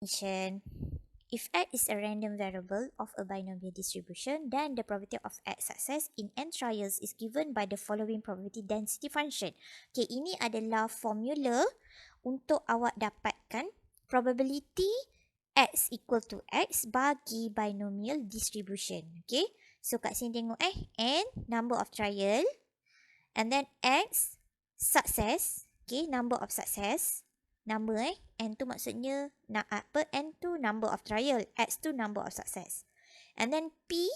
definition. If X is a random variable of a binomial distribution, then the probability of X success in n trials is given by the following probability density function. Okay, ini adalah formula untuk awak dapatkan probability X equal to X bagi binomial distribution. Okay, so kat sini tengok n number of trial and then X success. Okay, number of success. Number n tu maksudnya n tu number of trial, x tu number of success. And then p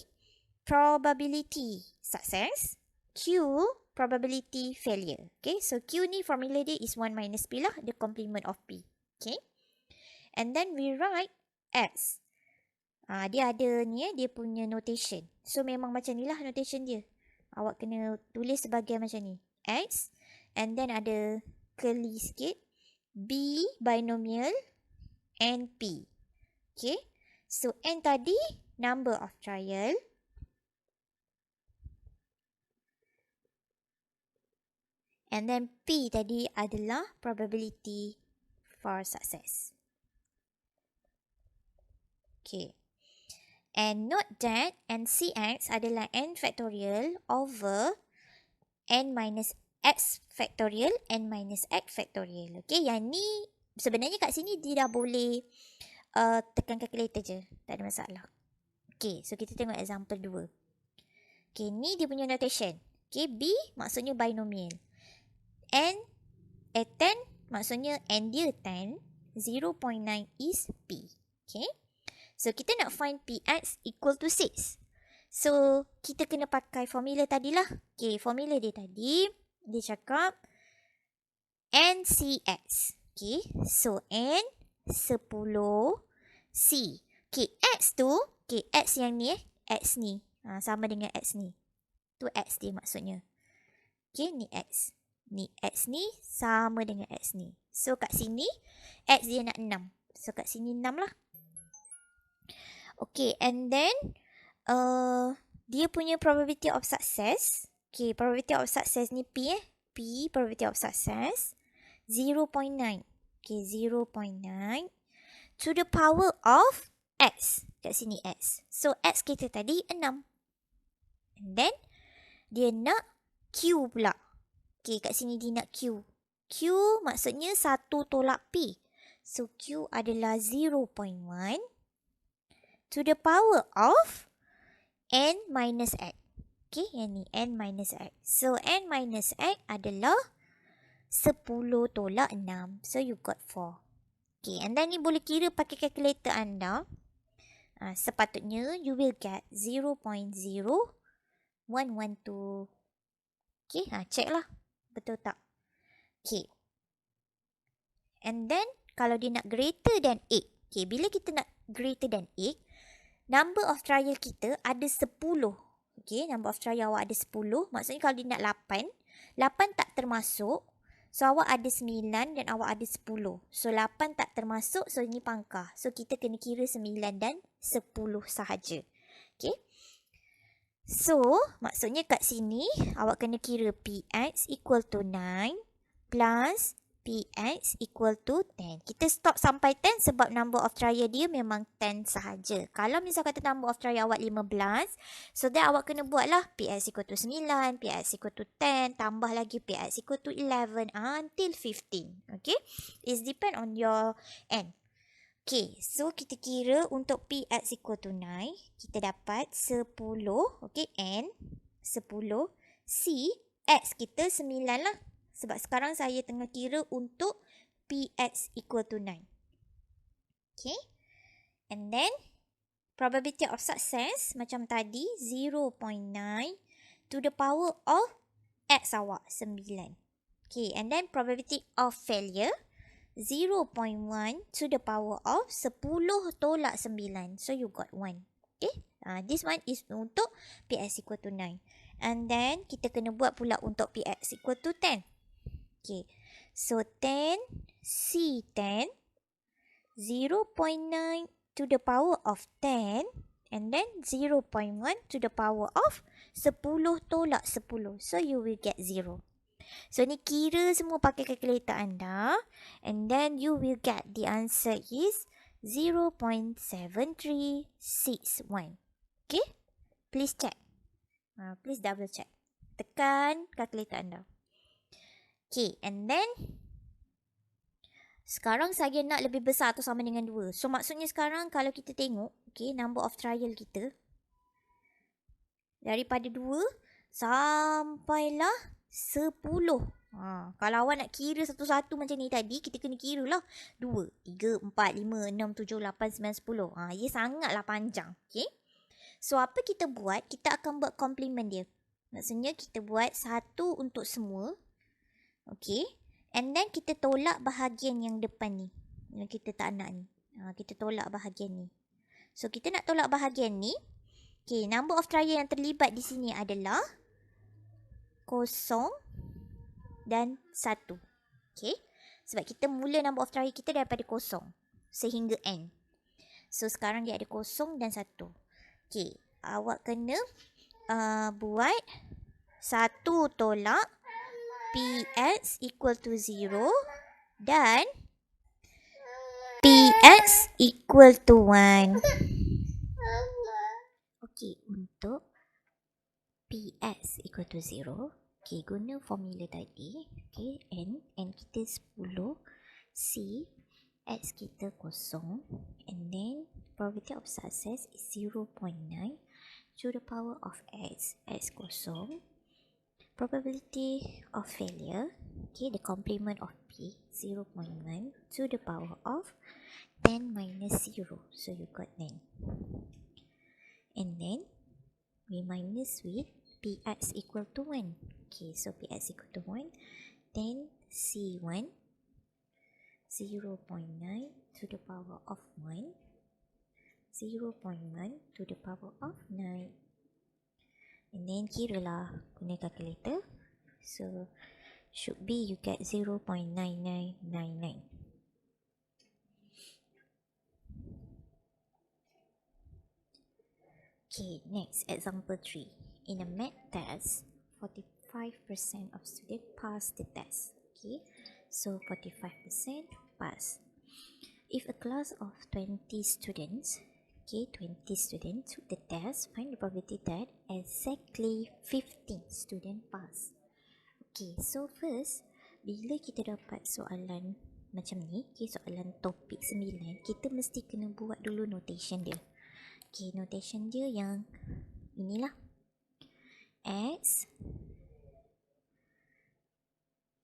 probability success, q probability failure. Okay, so q ni formula dia is 1 minus p lah, the complement of p. Okay, and then we write x. Dia ada ni dia punya notation. So memang macam ni lah notation dia. Awak kena tulis sebagai macam ni, x, and then ada curly sikit, B binomial and P. Okay. So N tadi number of trial. And then P tadi adalah probability for success. Okay. And note that NCX adalah N factorial over N minus X factorial, N minus X factorial. Okay, yang ni sebenarnya kat sini dia dah boleh tekan calculator je. Tak ada masalah. Okay, so kita tengok example 2. Okay, ni dia punya notation. Okay, B maksudnya binomial. N 10 maksudnya N dia 10. 0.9 is P. Okay, so kita nak find PX equal to 6. So, kita kena pakai formula tadilah. Okay, formula dia tadi, dia cakap NCX. Okay, so N 10 C. Okay, X tu, okay, X yang ni X ni. Sama dengan X ni. Tu X dia maksudnya. Okay, ni X. Ni X ni sama dengan X ni. So, kat sini, X dia nak 6. So, kat sini 6 lah. Okay, and then, dia punya probability of success. Okay, probability of success ni P P probability of success 0.9. Okay, 0.9 to the power of X. Kat sini X. So, X kita tadi 6. And then, dia nak Q pula. Okay, kat sini dia nak Q. Q maksudnya 1 tolak P. So, Q adalah 0.1 to the power of N minus X. Okay, yang ni N minus X. So, N minus X adalah 10 tolak 6. So, you got 4. Okay, and then ni boleh kira pakai calculator anda. Sepatutnya, you will get 0.0112. Okay, check lah. Betul tak? Okay. And then, kalau dia nak greater than 8. Okay, bila kita nak greater than 8, number of trial kita ada 10. Okay, number of trial awak ada 10. Maksudnya kalau dia nak 8, 8 tak termasuk. So, awak ada 9 dan awak ada 10. So, 8 tak termasuk. So, ini pangkah. So, kita kena kira 9 dan 10 sahaja. Okay. So, maksudnya kat sini, awak kena kira PX equal to 9 plus PX equal to 10. Kita stop sampai 10 sebab number of trial dia memang 10 sahaja. Kalau misal kata number of trial awak 15, so then awak kena buatlah PX equal to 9, PX equal to 10, tambah lagi PX equal to 11 until 15. Okay, it depend on your end. Okay, so kita kira untuk PX equal to 9, kita dapat 10, okay, N 10, C, X kita 9 lah. Sebab sekarang saya tengah kira untuk PX equal to 9. Okay. And then, probability of success macam tadi 0.9 to the power of X awak 9. Okay. And then, probability of failure 0.1 to the power of 10 tolak 9. So, you got 1. Okay. This one is untuk PX equal to 9. And then, kita kena buat pula untuk PX equal to 10. Okay, so 10 C10 0.9 to the power of 10 and then 0.1 to the power of 10 tolak 10. So, you will get 0. So, ni kira semua pakai kalkulator anda and then you will get the answer is 0.7361. Okay? Please check. Please double check. Tekan kalkulator anda. Okay, and then sekarang saya nak lebih besar atau sama dengan 2. So, maksudnya sekarang kalau kita tengok, okay, number of trial kita daripada 2 sampailah 10. Kalau awak nak kira satu-satu macam ni tadi, kita kena kira lah 2, 3, 4, 5, 6, 7, 8, 9, 10. Ia sangatlah panjang. Okay? So, apa kita buat? Kita akan buat complement dia. Maksudnya kita buat 1 untuk semua. Okay? And then kita tolak bahagian yang depan ni. Yang kita tak nak ni. Kita tolak bahagian ni. So, kita nak tolak bahagian ni. Okay, number of trial yang terlibat di sini adalah 0 dan 1. Okay. Sebab kita mula number of trial kita daripada 0 sehingga n. So, sekarang dia ada 0 dan 1. Okay. Awak kena buat 1 tolak Px equal to 0 dan Px equal to 1. Okay, untuk Px equal to 0, okay, guna formula tadi, okay, n kita 10, C, x kita 0, and then probability of success is 0.9 to the power of x 0. Probability of failure, okay, the complement of p, 0.9 to the power of 10 minus 0, so you got 9. And then we minus with Px equal to 1. Okay, so Px equal to 1. Then C1 0.9 to the power of 1. 0.1 to the power of 9. And then kira lah guna calculator. So should be you get 0.9999. Okay, next example 3. In a math test, 45% of students pass the test. Okay, so 45% pass. If a class of 20 students, okay, 20 students took the test, find the probability that exactly 15 students pass. Okay, so first, bila kita dapat soalan macam ni, okay, soalan topik 9, kita mesti kena buat dulu notation dia. Okay, notation dia yang inilah. X,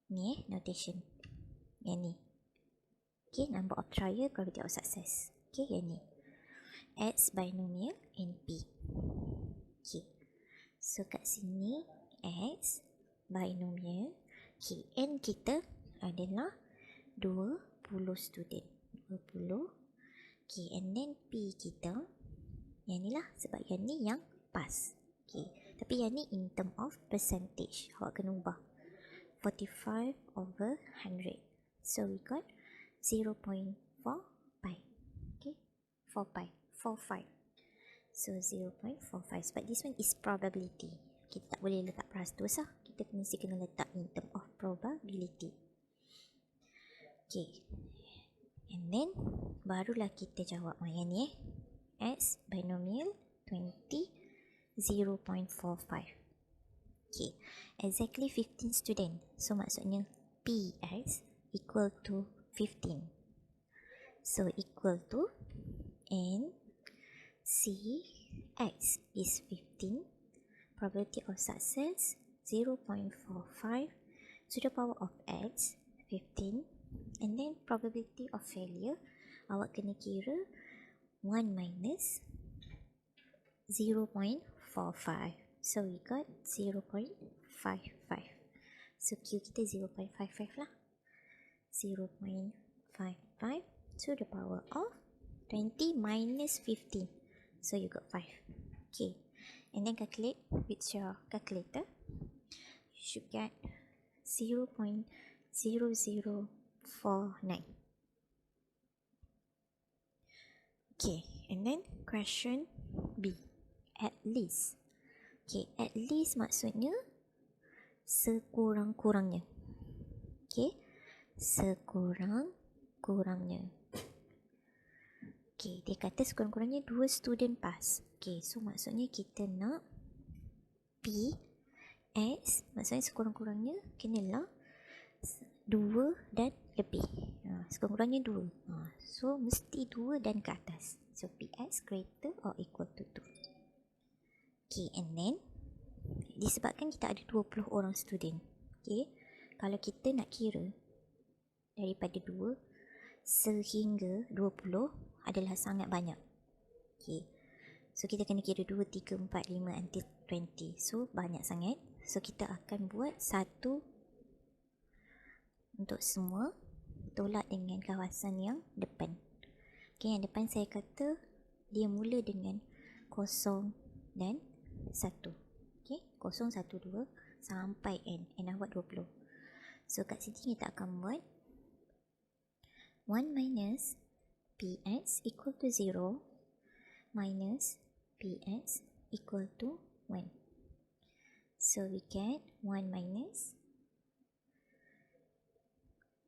ni notation. Yang ni. Okay, number of trial, probability of success. Okay, yang ni. X binomial and P. Okay, so kat sini X binomial. Okay, N kita adalah 20 student. 20. Okay, and then P kita yang ni lah, sebab yang ni yang pass. Okay, tapi yang ni in term of percentage. Awak kena ubah 45 over 100. So we got 0.4 pi. Okay, 4 pi, 45. So 0.45. But this one is probability. Kita tak boleh letak percentage lah. Kita mesti kena letak in term of probability. Okay, and then barulah kita jawab yang ni X binomial 20 0.45. Okay, exactly 15 student. So maksudnya Px equal to 15. So equal to N C X is 15. Probability of success 0.45 to the power of X 15. And then probability of failure, awak kena kira 1 minus 0.45. So we got 0.55. So Q kita 0.55 lah. 0.55 to the power of 20 minus 15. So you got 5. Okay, and then calculate with your calculator. You should get 0.0049. Okay, and then question B. At least. Okay, at least maksudnya sekurang-kurangnya. Okay, sekurang-kurangnya. Okay, dia kata sekurang-kurangnya 2 student pass. Okay, so maksudnya kita nak P X, maksudnya sekurang-kurangnya kenalah 2 dan lebih. Sekurang-kurangnya 2. So mesti 2 dan ke atas. So PX greater or equal to 2. Okay, and then disebabkan kita ada 20 orang student. Okay, kalau kita nak kira daripada 2 sehingga 20 adalah sangat banyak. Okay, so kita kena kira 2, 3, 4, 5 until 20. So banyak sangat. So kita akan buat satu untuk semua, tolak dengan kawasan yang depan. Okay, yang depan saya kata dia mula dengan 0 dan 1. Okay, 0, 1, 2 sampai N. N dah buat 20. So kat sini kita akan buat 1 minus Px equal to 0 minus Px equal to 1. So we get 1 minus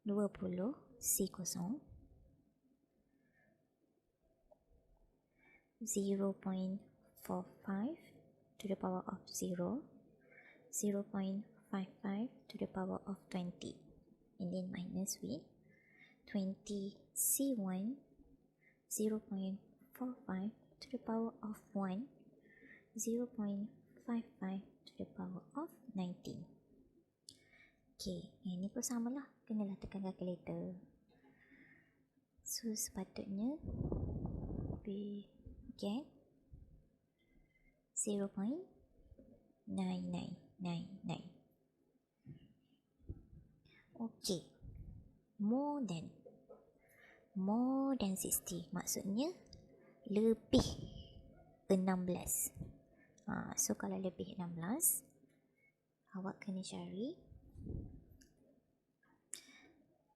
20 C0 0.45 to the power of 0, 0.55 to the power of 20, and then minus with 20 C1, 0.45 to the power of 1, 0.55 to the power of 19. Okay, yang ni pun sama lah, kenalah tekan calculator. So sepatutnya we get 0.9999. Okay, more than 60, maksudnya lebih 16. So kalau lebih 16, awak kena cari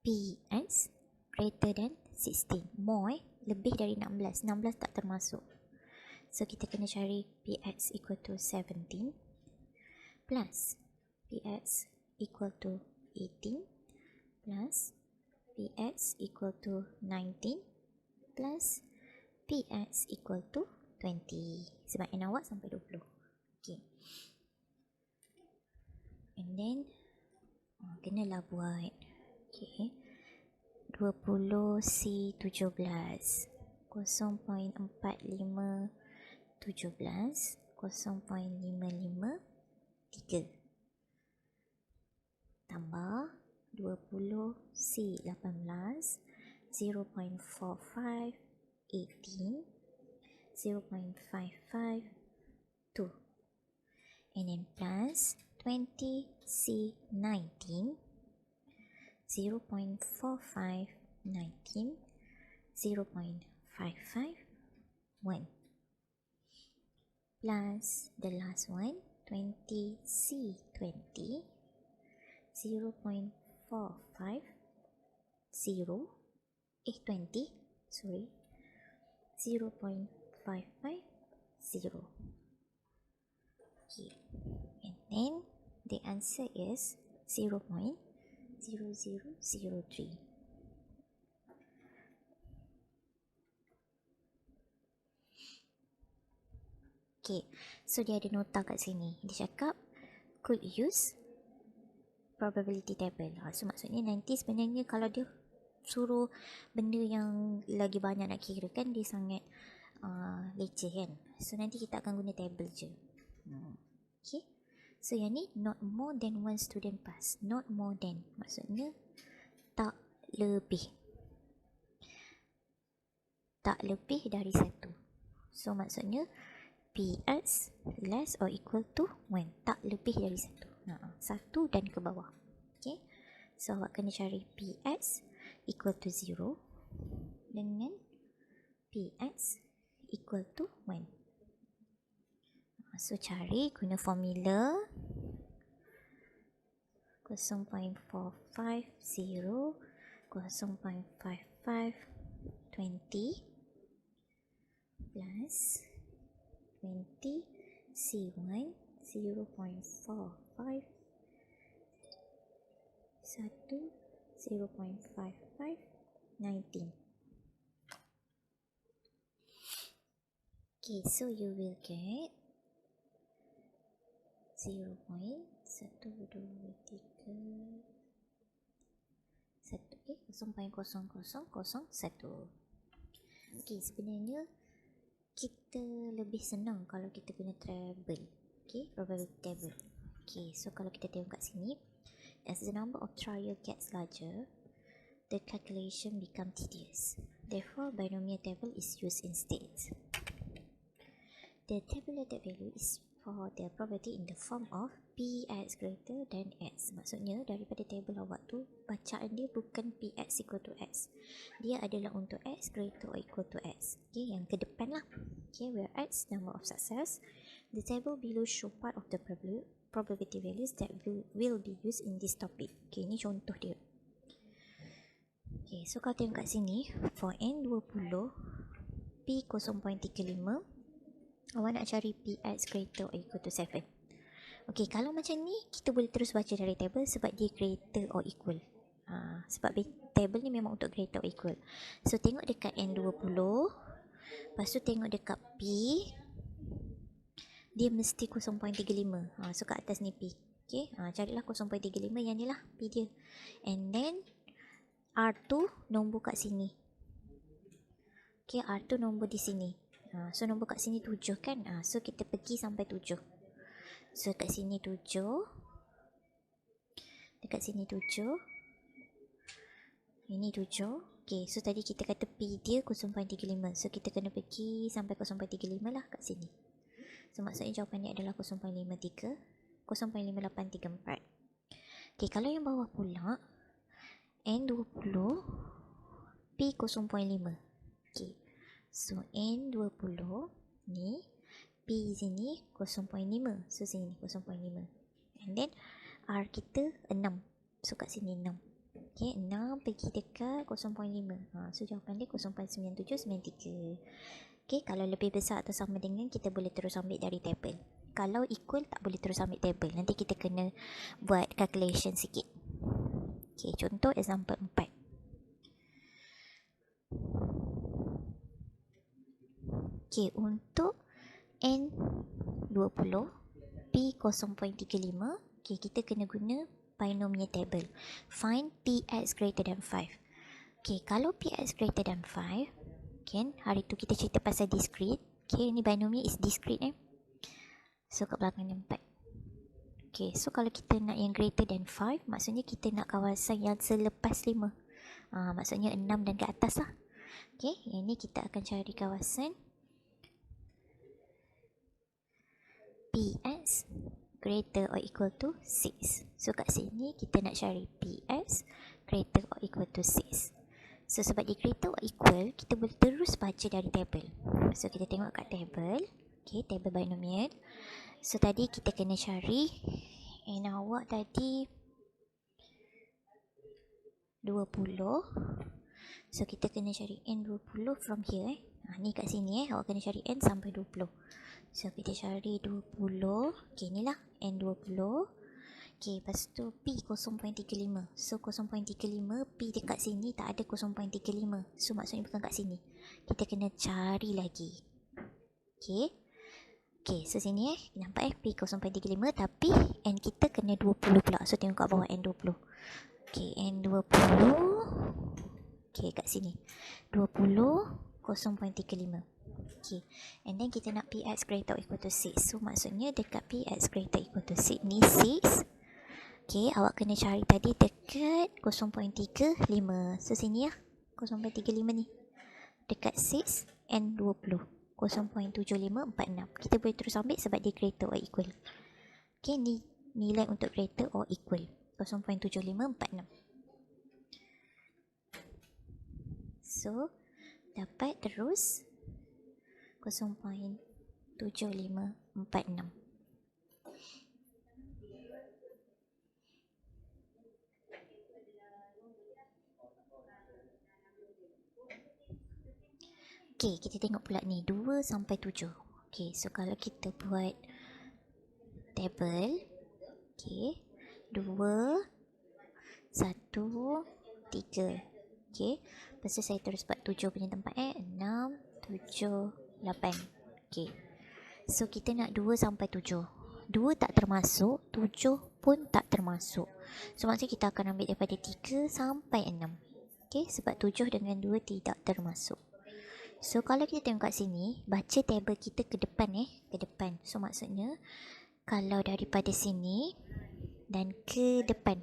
Px greater than 16. More lebih dari 16. 16 tak termasuk. So kita kena cari Px equal to 17 plus Px equal to 18 plus Px equal to 19 plus Px equal to 20. Sebab N awak sampai 20. Okay. And then kenalah buat. Okay. 20 C17 0.45 17 0.55 3 tambah 20 C18 0.45 18 0.55 2, and then plus 20 C19 0.45 19 0.55 1 plus the last one 20 C20 0.45 0 20 sorry 0.55 0. Okay, and then the answer is 0.0003. Okay, so dia ada nota kat sini. Dia cakap could use probability table. So maksudnya nanti sebenarnya kalau dia suruh benda yang lagi banyak nak kira kan, dia sangat leceh kan. So nanti kita akan guna table je. Okay, so yang ni not more than one student pass. Not more than maksudnya tak lebih. Tak lebih dari 1. So maksudnya Px less or equal to 1. Tak lebih dari 1. 1 dan ke bawah. Okay, so awak kena cari Px equal to 0 dengan Px equal to 1. So cari guna formula 0.450 0.55 20 plus 20 C1 0.45 1 0.55 19. Okay, so you will get 0.1231. Okay, sebenarnya kita lebih senang kalau kita guna treble. Okay, probability table. Okay, so kalau kita tengok kat sini, as the number of trial gets larger, the calculation become tedious. Therefore, binomial table is used instead. The tabulated value is for the probability in the form of Px greater than x. Maksudnya daripada table awak tu, bacaan dia bukan Px equal to x. Dia adalah untuk x greater or equal to x. Okay, yang ke depan lah. Okay, where x number of success. The table below show part of the probability values that will be used in this topic. Okay, ini contoh dia. Okay, so kalau tengok kat sini, for N20, P 0.35, awak nak cari Px greater or equal to 7. Okay, kalau macam ni, kita boleh terus baca dari table sebab dia greater or equal. Sebab table ni memang untuk greater or equal. So, tengok dekat N20, lepas tu tengok dekat P, dia mesti 0.35. So, kat atas ni P. Okay, carilah 0.35, yang ni lah P dia. And then, R2 nombor kat sini. Okay, R2 nombor di sini. So, nombor kat sini 7 kan? So, kita pergi sampai 7. So, kat sini 7. Dekat sini 7. Ini 7. Okay, so tadi kita kata P dia 0.35. So, kita kena pergi sampai 0.35 lah kat sini. So, maksudnya jawapan dia adalah 0.53. 0.5834. Okay, kalau yang bawah pula, N20, P 0.5. Okay, so N20 ni, P sini 0.5. So, sini 0.5. And then, R kita 6. So, kat sini 6. Okay, 6 pergi dekat 0.5. So, jawapan dia 0.9793. Okay, kalau lebih besar atau sama dengan, kita boleh terus ambil dari table. Kalau equal, tak boleh terus ambil table. Nanti kita kena buat calculation sikit. Okay, contoh example 4. Okay, untuk N20, P 0.35, okay, kita kena guna binomial table. Find Px greater than 5. Okay, kalau Px greater than 5, kan, hari tu kita cerita pasal discrete. Okay, ni binomial is discrete So, kat belakang ni 4. Okay, so kalau kita nak yang greater than 5, maksudnya kita nak kawasan yang selepas 5. Maksudnya 6 dan ke atas lah. Okay, yang ni kita akan cari kawasan Px greater or equal to 6. So, kat sini kita nak cari Px greater or equal to 6. So, sebab dia greater or equal, kita boleh terus baca dari table. So, kita tengok kat table. Okay, table binomial. So, tadi kita kena cari N awak tadi 20. So, kita kena cari N20 from here. Ni kat sini awak kena cari N sampai 20. So, kita cari 20. Okay, ni lah N20. Okay, lepas tu P 0.35. So, 0.35 P dekat sini tak ada 0.35. So, maksudnya bukan kat sini. Kita kena cari lagi. Okay. Okay, so sini nampak P 0.35 tapi N kita kena 20 pula. So, tengok kat bawah N20. Okay, N20. Okay, kat sini 20, 0.35. Okay, and then kita nak Px greater or equal to 6. So, maksudnya dekat Px greater equal to 6 ni 6. Okay, awak kena cari tadi dekat 0.35. So, sini lah 0.35 ni. Dekat 6 and 20. 0.7546. Kita boleh terus ambil sebab dia greater or equal. Okay, ni nilai untuk greater or equal. 0.7546. So, dapat terus 0.7546. Okay, kita tengok pula ni 2 sampai 7. Okay, so kalau kita buat table, okay, 2, 1, 3. Okay, lepas tu saya terus buat 7 punya tempat 6, 7, 8. Okay. So kita nak 2 sampai 7. 2 tak termasuk, 7 pun tak termasuk. So maksudnya kita akan ambil daripada 3 sampai 6. Okay, sebab 7 dengan 2 tidak termasuk. So kalau kita tengok kat sini, baca table kita ke depan ke depan. So maksudnya kalau daripada sini dan ke depan,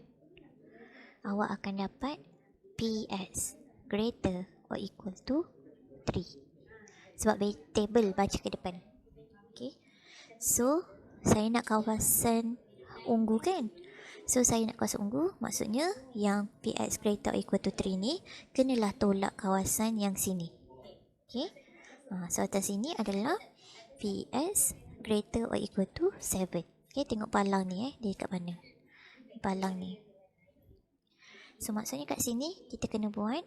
awak akan dapat PS greater or equal to 3. Sebab table baca ke depan. Okay. So, saya nak kawasan ungu kan? So, saya nak kawasan ungu. Maksudnya, yang PX greater or equal to 3 ni, kenalah tolak kawasan yang sini. Okay. So, atas sini adalah PS greater or equal to 7. Okay, tengok palang ni dia kat mana? Palang ni. So, maksudnya kat sini, kita kena buat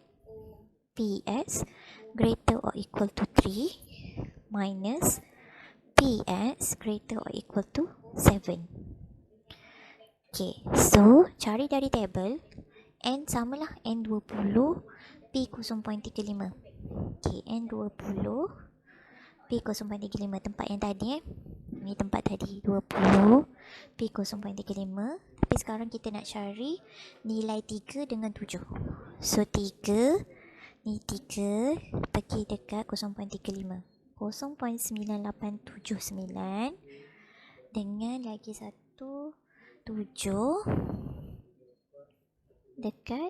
PS greater or equal to 3 minus PS greater or equal to 7. Okay, so cari dari table N samalah N20 P 0.35. Okay, N20 P 0.35 tempat yang tadi ni tempat tadi 20 P 0.35. Tapi sekarang kita nak cari nilai 3 dengan 7. So 3 ni 3 pergi dekat 0.35. 0.9879 dengan lagi satu 7 dekat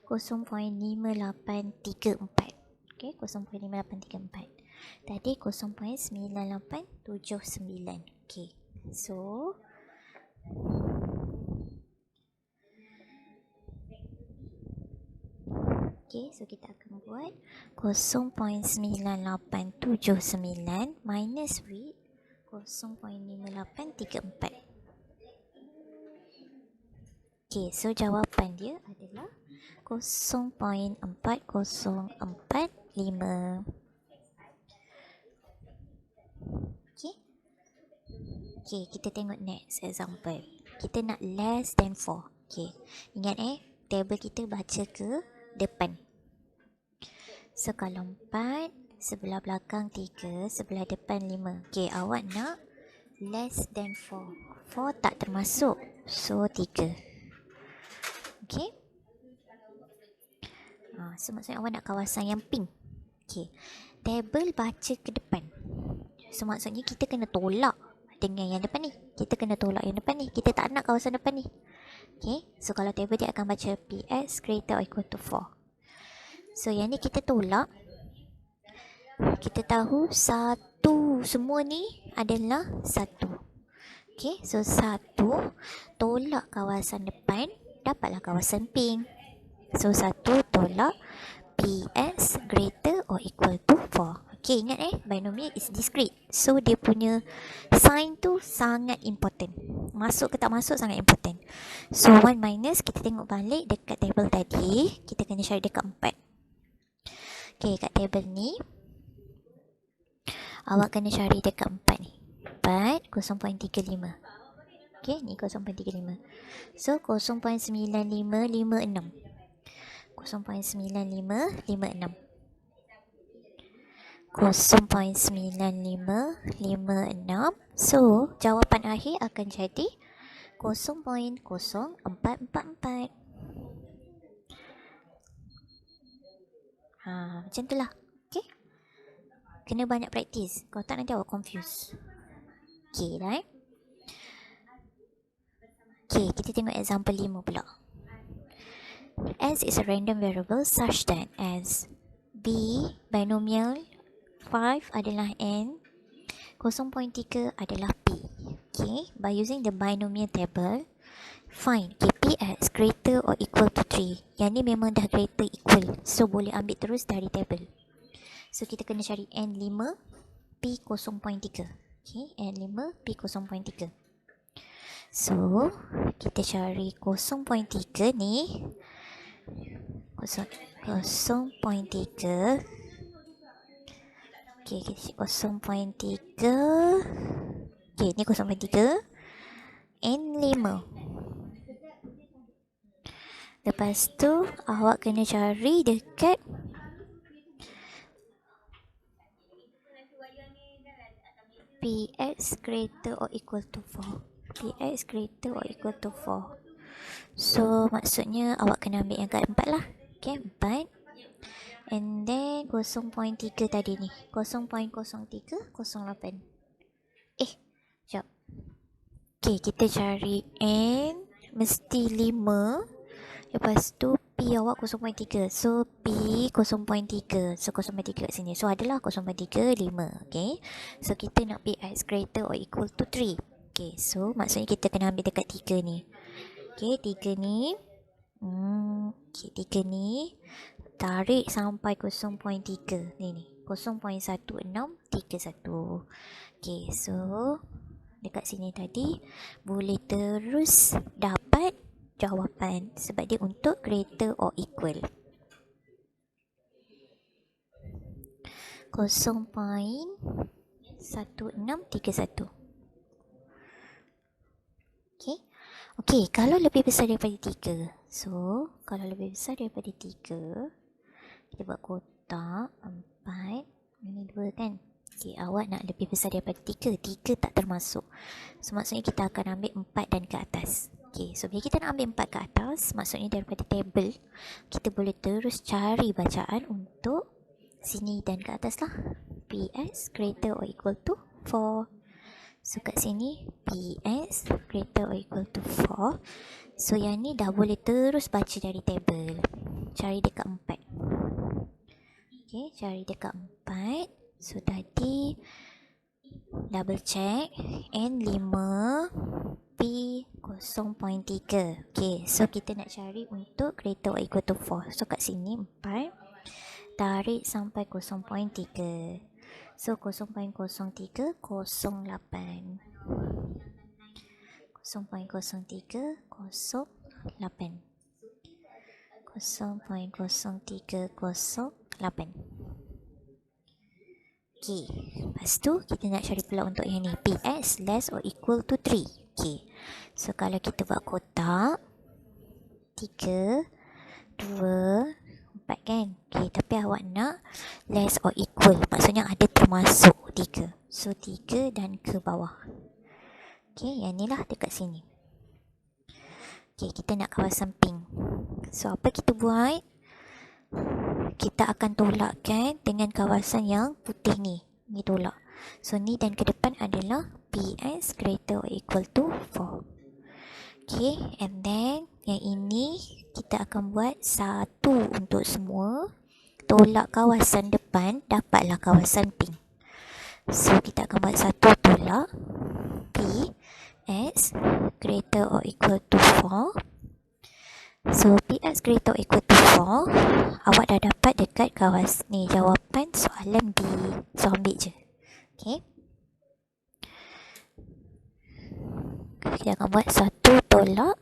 0.5834. Okay, 0.5834. Tadi 0.9879. Okay, so okay, so kita akan buat 0.9879 minus width 0.5834. Okay, so jawapan dia adalah 0.4045. Okay. Okay, kita tengok next example. Kita nak less than 4. Okay, ingat table kita baca ke depan. So kalau 4, sebelah belakang 3, sebelah depan 5. Okay, awak nak less than 4. 4 tak termasuk, so 3. Okay. So maksudnya awak nak kawasan yang pink. Okay, table baca ke depan. So maksudnya kita kena tolak dengan yang depan ni. Kita kena tolak yang depan ni. Kita tak nak kawasan depan ni. Okay, so kalau table dia akan baca PS greater or equal to 4. So yang ni kita tolak. Kita tahu satu semua ni adalah 1. Okay, so 1 tolak kawasan depan, dapatlah kawasan pink. So 1 tolak PS greater or equal to 4. Okay, ingat binomial is discrete. So dia punya sign tu sangat important. Masuk ke tak masuk sangat important. So 1 minus, kita tengok balik dekat table tadi. Kita kena cari dekat 4. Okay, kat table ni awak kena cari dekat 4 ni. 4, 0.35. Okay, ni 0.35. So 0.9556. 0.9556. 0.9556. So jawapan akhir akan jadi 0.0444. Macam tu lah. Okay, kena banyak praktis. Kalau tak nanti awak confuse. Okay dah Okay, kita tengok example 5 pula. S is a random variable such that as B binomial 5 adalah N, 0.3 adalah P. Okay, by using the binomial table, find KPX greater or equal to 3. Yang ni memang dah greater equal, so boleh ambil terus dari table. So kita kena cari N5 P 0.3. Okay, N5 P 0.3. So kita cari 0.3 ni 0.3. Okay, kita 0.3. Okay, ni 0.3 N5. Lepas tu awak kena cari dekat Px greater or equal to 4. Px greater or equal to 4. So maksudnya awak kena ambil yang kat 4 lah. Okay, 4. And then 0.3 tadi ni. 0.0308. Sekejap. Okay, kita cari N mesti 5. Lepas tu P awak 0.3. So P 0.3. So 0.3 kat sini. So adalah 0.3, 5. Okay. So kita nak Px greater or equal to 3. Okay. So maksudnya kita kena ambil dekat 3 ni. Okay. 3 ni. Okay. 3 ni. Tarik sampai 0.3. Ni. 0.1631. Okay. So dekat sini tadi. Boleh terus dapat jawapan sebab dia untuk greater or equal 0.1631. Okay, kalau lebih besar daripada 3. So, kalau lebih besar daripada 3, kita buat kotak 4. Ini 2 kan? Okay, awak nak lebih besar daripada 3. 3 tak termasuk. So, maksudnya kita akan ambil 4 dan ke atas. Okay, so bila kita nak ambil 4 ke atas, maksudnya daripada table, kita boleh terus cari bacaan untuk sini dan ke atas lah. Px greater or equal to 4. So kat sini, Px greater or equal to 4. So yang ni dah boleh terus baca dari table. Cari dekat 4. Okay, cari dekat 4. So tadi, double check. N5. P 0.3. Okay, so kita nak cari untuk greater or equal to 4. So kat sini 4. Tarik sampai 0.3. So 0.03, 08. 0.03, 08. 0.0308. Okay, lepas tu kita nak cari pula untuk yang ni. Px less or equal to 3. Okay, so kalau kita buat kotak 3, 2, 4 kan. Okay, tapi awak nak less or equal. Maksudnya ada termasuk 3. So 3 dan ke bawah. Okay, yang ni lah dekat sini. Okay, kita nak kawasan pink. So apa kita buat? Kita akan tolakkan dengan kawasan yang putih ni. Ni tolak. So ni dan ke depan adalah Px greater or equal to 4. Okay, and then yang ini kita akan buat 1 untuk semua. Tolak kawasan depan, dapatlah kawasan pink. So kita akan buat 1 tolak Px greater or equal to 4. So Px greater or equal to 4, awak dah dapat dekat kawasan ni jawapan soalan B. So ambil je. Okay. Kita akan buat 1 tolak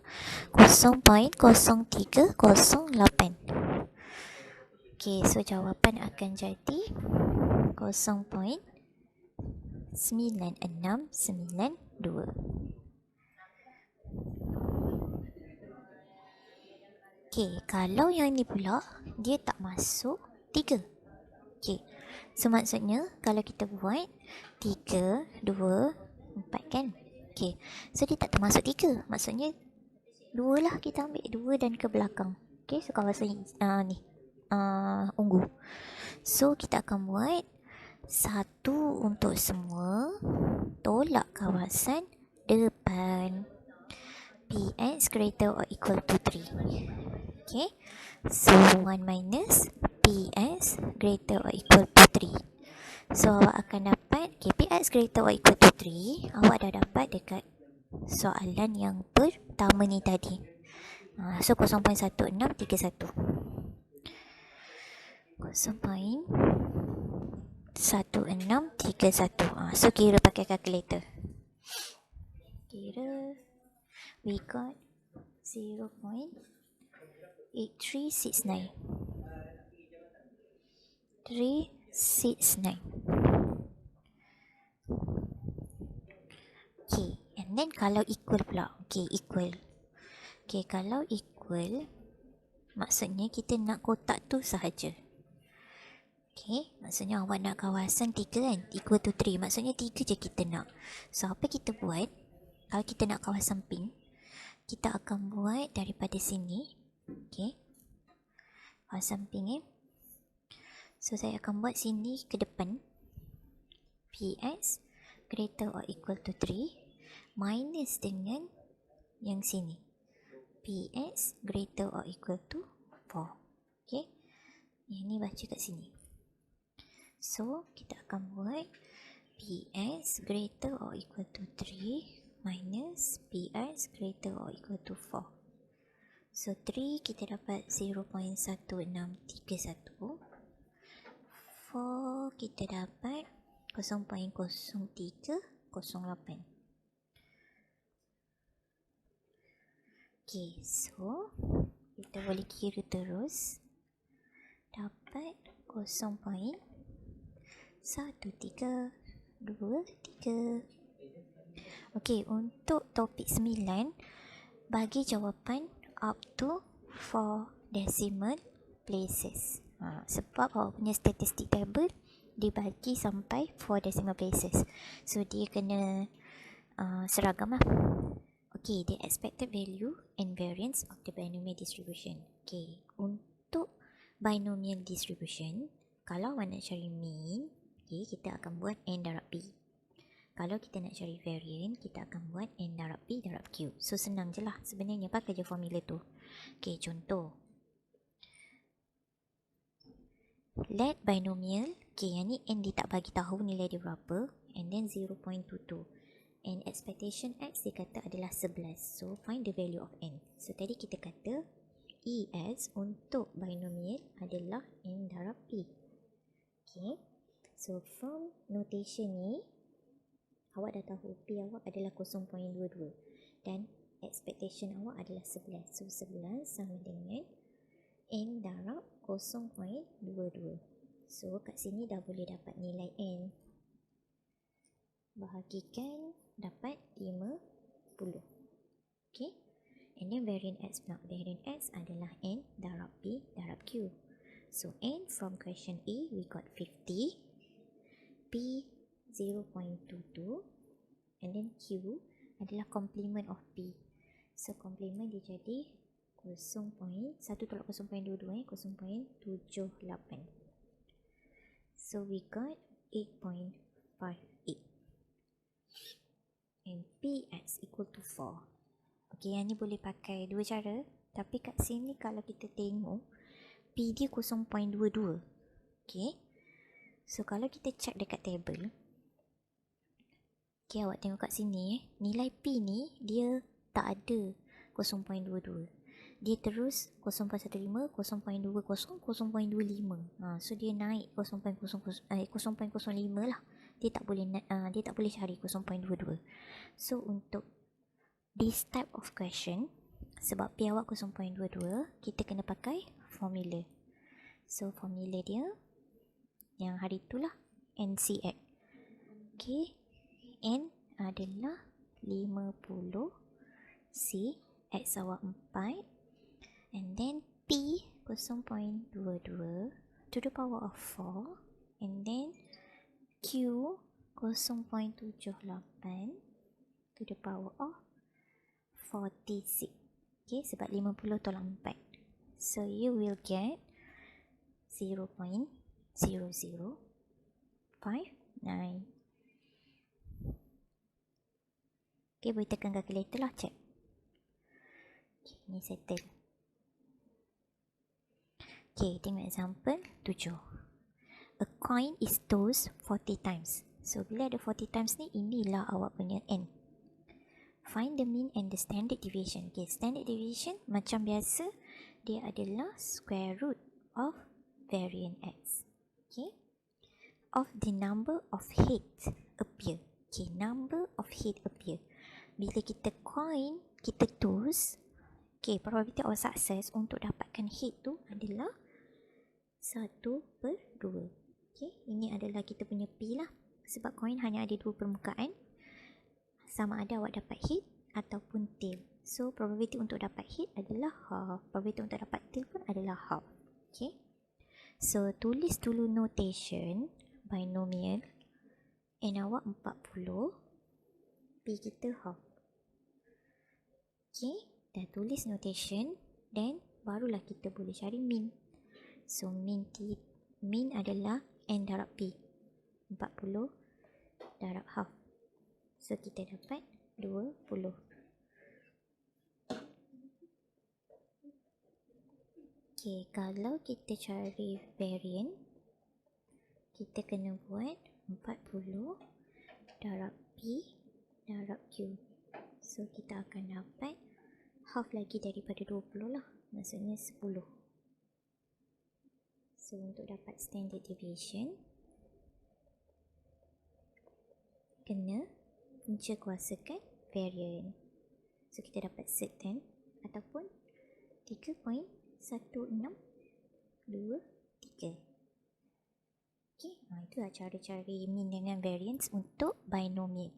0.0308. Okay, so jawapan akan jadi 0.9692. Okay, kalau yang ni pula dia tak masuk 3. Okay, so maksudnya kalau kita buat 3, 2, 4 kan. Okay, so dia tak termasuk 3. Maksudnya 2 lah kita ambil 2 dan ke belakang. Okay, so kawasan ni ungu. So kita akan buat 1 untuk semua. Tolak kawasan depan. Px greater or equal to 3. Okay, so 1 minus Px greater or equal to 3. So awak akan dapat Px greater or equal to 3. Awak dah dapat dekat soalan yang pertama ni tadi. So 0.1631. 0.1631. So kira pakai calculator. Kira we got 0.8369. 369. Okay, and then kalau equal pula. Okay, equal. Okay, kalau equal, maksudnya kita nak kotak tu sahaja. Okay, maksudnya awak nak kawasan 3 kan, equal to 3. Maksudnya 3 je kita nak. So, apa kita buat? Kalau kita nak kawasan pink, kita akan buat daripada sini. Okay, kawasan pink So, saya akan buat sini ke depan. PS greater or equal to 3 minus dengan yang sini. PS greater or equal to 4. Okay, yang ni baca kat sini. So, kita akan buat PS greater or equal to 3 minus PS greater or equal to 4. So, 3 kita dapat 0.1631. 4 kita dapat 0.0308. Okay, so kita boleh kira terus. Dapat 0.1323. Okey, untuk topik 9, bagi jawapan up to 4 decimal places. Sebab awak punya statistik table dibagi sampai 4 decimal places. So, dia kena seragam lah. Okey, the expected value and variance of the binomial distribution. Okey, untuk binomial distribution, kalau awak nak cari mean, okay, kita akan buat N darab P. Kalau kita nak cari variant, kita akan buat N darab P darab Q. So, senang je lah sebenarnya, pakai je formula tu. Okay, contoh. Let binomial, okay, yang ni N dia tak bagi tahu nilai dia berapa, and then 0.22. And expectation X dia kata adalah 11. So, find the value of N. So, tadi kita kata ES untuk binomial adalah N darab P. Okay. So, from notation ni, awak dah tahu P awak adalah 0.22 dan expectation awak adalah 11. So, 11 sama dengan N darab 0.22. So, kat sini dah boleh dapat nilai N. Bahagikan dapat 50. Okay. And then variant X pula. Variant X adalah N darab P darab Q. So, N from question A, we got 50. P 0.22. And then Q adalah complement of P. So, complement dia jadi 1 tolak 0.22, 0.78. So, we got 8.58. And PX equal to 4. Okay, yang ni boleh pakai dua cara. Tapi kat sini kalau kita tengok, P dia 0.22. Okay. So, kalau kita check dekat table, okay, awak tengok kat sini, nilai P ni dia tak ada 0.22. Dia terus 0.15, 0.20, 0.25. So, dia naik 0.05 lah. Dia tak boleh cari 0.22. So, untuk this type of question, sebab P awak 0.22, kita kena pakai formula. So, formula dia yang hari itulah NCX. Okay, N adalah 50, C, X awak 4, and then P 0.22 to the power of 4, and then Q 0.78 to the power of 46. Okay, sebab 50 tolak 4. So, you will get 0.0059. Okay, boleh tekan calculator lah, check. Okay, ni settle. Okay, tengok example 7. A coin is tossed 40 times. So, bila ada 40 times ni, inilah awak punya N. Find the mean and the standard deviation. Okay, standard deviation macam biasa, dia adalah square root of variant X. Okay. Of the number of heads appear. Okay, number of head appear. Bila kita coin, kita toss, okay, probability of success untuk dapatkan head tu adalah 1/2. Okay, ini adalah kita punya P lah. Sebab coin hanya ada 2 permukaan. Sama ada awak dapat head ataupun tail. So, probability untuk dapat head adalah half. Probability untuk dapat tail pun adalah half. Okay. So, tulis dulu notation binomial. N awak 40. P kita half. Okay, dah tulis notation. Then, barulah kita boleh cari min. So, min adalah N darab P. 40 darab half. So, kita dapat 20. Okay, kalau kita cari variant, kita kena buat 40 darab P darab Q. So, kita akan dapat half lagi daripada 20 lah. Maksudnya 10. So, untuk dapat standard deviation, kena punca kuasakan variant. So, kita dapat certain ataupun 3.1623. Okay, itulah cara cari min dengan variance untuk binomial.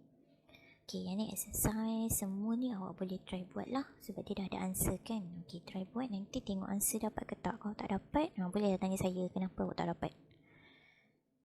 Okay, yang ni exercise semua ni awak boleh try buat lah, sebab dia dah ada answer kan. Okay, try buat, nanti tengok answer dapat ke tak. Kalau tak dapat, boleh tanya saya kenapa awak tak dapat.